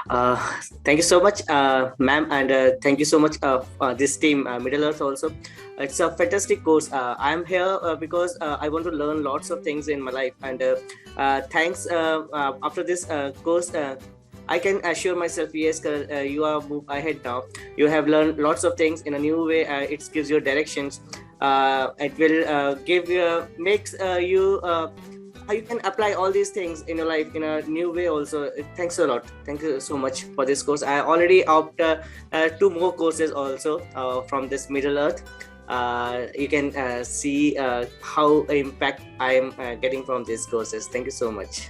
Uh, Thank you so much, ma'am, and thank you so much, this team, Middle Earth also. It's a fantastic course. I'm here because I want to learn lots of things in my life, and thanks. After this course, I can assure myself, yes, you are move ahead now. You have learned lots of things in a new way. It gives you directions. It will give you makes you. You can apply all these things in your life in a new way also. Thanks a lot. Thank you so much for this course. I already opt two more courses also from this Middle Earth. You can see how impact I am getting from these courses. Thank you so much.